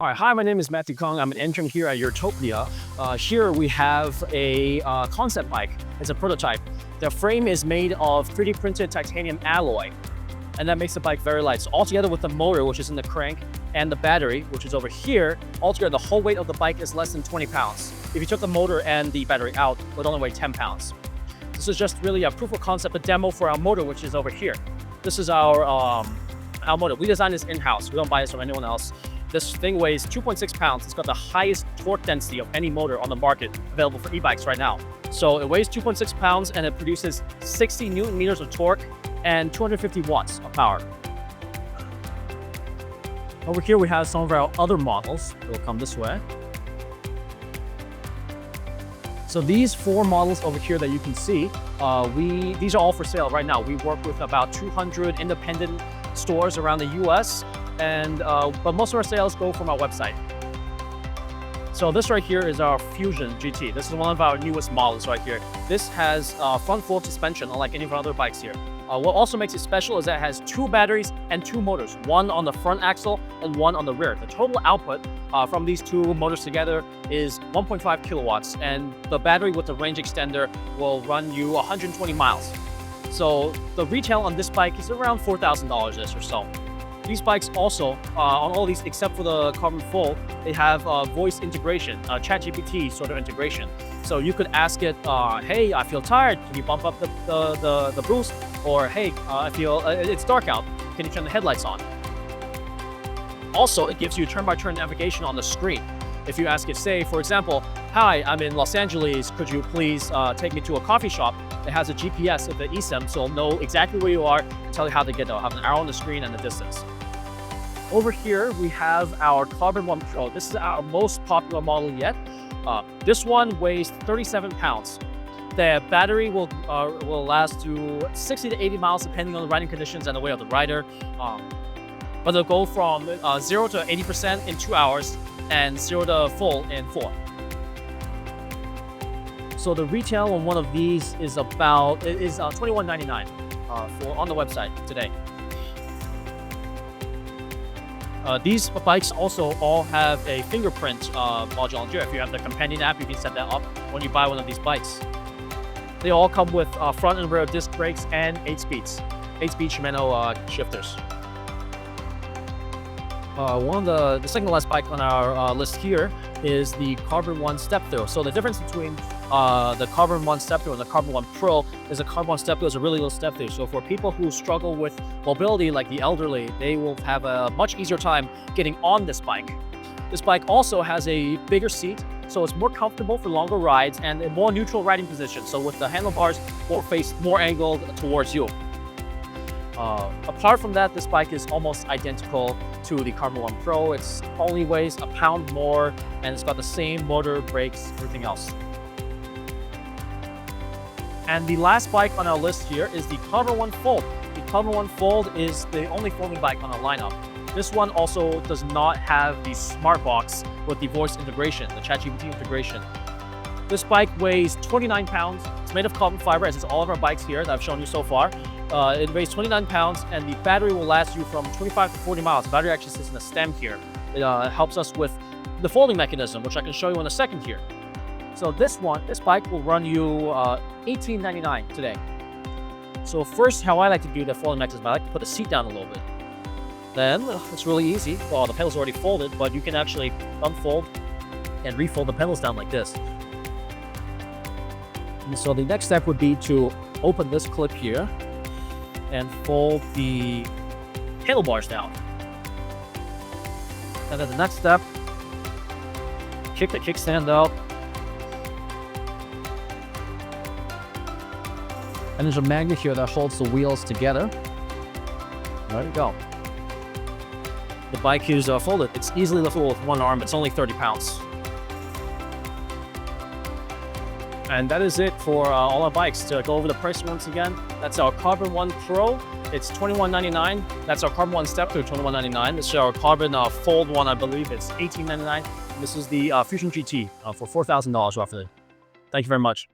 All right, hi, my name is Matthew Kong. I'm an intern here at Urtopia. Here we have a concept bike. It's a prototype. The frame is made of 3D printed titanium alloy, and that makes the bike very light. So altogether with the motor, which is in the crank, and the battery, which is over here, altogether the whole weight of the bike is less than 20 pounds. If you took the motor and the battery out, it would only weigh 10 pounds. This is just really a proof of concept, a demo for our motor, which is over here. This is our motor. We designed this in-house. We don't buy this from anyone else. This thing weighs 2.6 pounds. It's got the highest torque density of any motor on the market available for e-bikes right now. So it weighs 2.6 pounds and it produces 60 Newton meters of torque and 250 watts of power. Over here we have some of our other models. They'll come this way. So these 4 models over here that you can see, these are all for sale right now. We work with about 200 independent stores around the US. But most of our sales go from our website. So this right here is our Fusion GT. This is one of our newest models right here. This has front fork suspension, unlike any of our other bikes here. What also makes it special is that it has 2 batteries and 2 motors, one on the front axle and one on the rear. The total output from these 2 motors together is 1.5 kilowatts, and the battery with the range extender will run you 120 miles. So the retail on this bike is around $4,000 or so. These bikes also, on all these except for the carbon fold, they have voice integration, ChatGPT sort of integration. So you could ask it, hey, I feel tired, can you bump up the boost? Or hey, I feel it's dark out, can you turn the headlights on? Also, it gives you turn-by-turn navigation on the screen. If you ask it, say, for example, hi, I'm in Los Angeles, could you please take me to a coffee shop? It has a GPS of the eSIM, so it'll know exactly where you are and tell you how to get there. It'll have an arrow on the screen and the distance. Over here, we have our Carbon 1 Pro. This is our most popular model yet. This one weighs 37 pounds. The battery will last to 60 to 80 miles depending on the riding conditions and the weight of the rider. But they'll go from 0 to 80% in 2 hours and 0 to full in 4. So the retail on one of these is $21.99 on the website today. These bikes also all have a fingerprint module on here. If you have the companion app, you can set that up when you buy one of these bikes. They all come with front and rear disc brakes and 8-speed Shimano shifters. The second to last bike on our list here is the Carbon 1 step-through. So the difference between the Carbon 1 step-through and the Carbon 1 Pro is the Carbon 1 step-through is a really little step-through. So for people who struggle with mobility, like the elderly, they will have a much easier time getting on this bike. This bike also has a bigger seat, so it's more comfortable for longer rides and a more neutral riding position. So with the handlebars more angled towards you. Apart from that, this bike is almost identical to the Carbon 1 Pro. It only weighs a pound more, and it's got the same motor, brakes, everything else. And the last bike on our list here is the Carbon 1 Fold. The Carbon 1 Fold is the only folding bike on our lineup. This one also does not have the smart box with the voice integration, the ChatGPT integration. This bike weighs 29 pounds. It's made of carbon fiber, as is all of our bikes here that I've shown you so far. It weighs 29 pounds, and the battery will last you from 25 to 40 miles. The battery actually sits in a stem here. It helps us with the folding mechanism, which I can show you in a second here. So this bike will run you $18.99 today. So first, how I like to do the folding mechanism, I like to put the seat down a little bit. Then, it's really easy. Well, the pedals are already folded, but you can actually unfold and refold the pedals down like this. And so the next step would be to open this clip here and fold the handlebars down. And then the next step, kick the kickstand out. And there's a magnet here that holds the wheels together. There you go. The bike is folded. It's easily liftable with one arm. It's only 30 pounds. And that is it for all our bikes. To go over the price once again, that's our Carbon 1 Pro. It's $21.99. That's our Carbon 1 Step-Through, $21.99. This is our Carbon Fold one, I believe. It's $18.99. This is the Fusion GT for $4,000 roughly. Thank you very much.